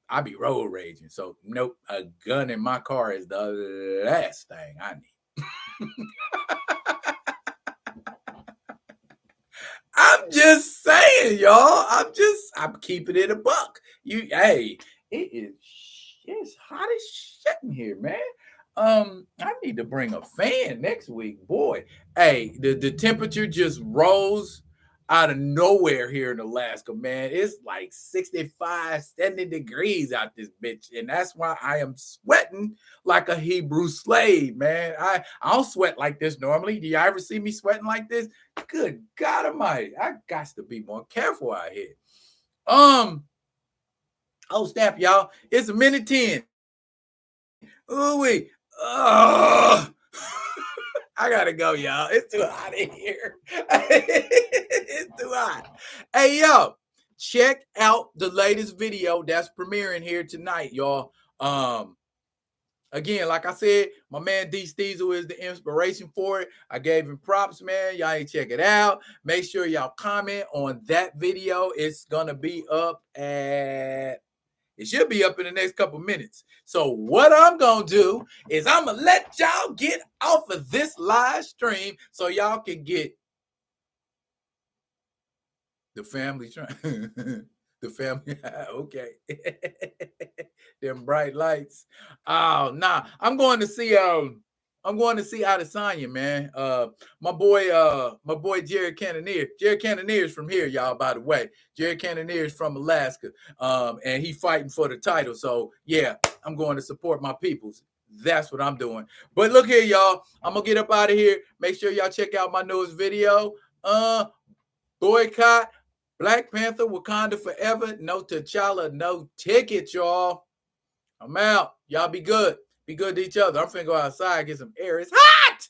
I'd be road raging. So nope, a gun in my car is the last thing I need. I'm just saying, y'all. I'm keeping it a buck. Hey, it's hot as shit in here, man. I need to bring a fan next week, boy. Hey, the temperature just rose out of nowhere here in Alaska, man. It's like 65, 70 degrees out this bitch. And that's why I am sweating like a Hebrew slave, man. I don't sweat like this normally. Do you ever see me sweating like this? Good God Almighty. I got to be more careful out here. Oh, snap, y'all. It's a minute 10. Ooh, wait. I gotta go, y'all. It's too hot in here. It's too hot. Hey, yo, check out the latest video that's premiering here tonight, y'all. Again, like I said, my man D Steezel is the inspiration for it. I gave him props, man. Y'all ain't check it out. Make sure y'all comment on that video. It's gonna be up at, it should be up in the next couple minutes. So what I'm gonna do is I'm gonna let y'all get off of this live stream so y'all can get the family trying. The family, okay. Them bright lights. Oh, nah. I'm going to see Adesanya, man. My boy Jared Cannonier. Jared Cannonier is from here, y'all, by the way. Jared Cannonier is from Alaska. And he fighting for the title. So yeah, I'm going to support my peoples. That's what I'm doing. But look here, y'all. I'm gonna get up out of here. Make sure y'all check out my newest video. Boycott Black Panther, Wakanda Forever. No T'Challa, no ticket, y'all. I'm out. Y'all be good. Be good to each other. I'm finna go outside, get some air. It's hot.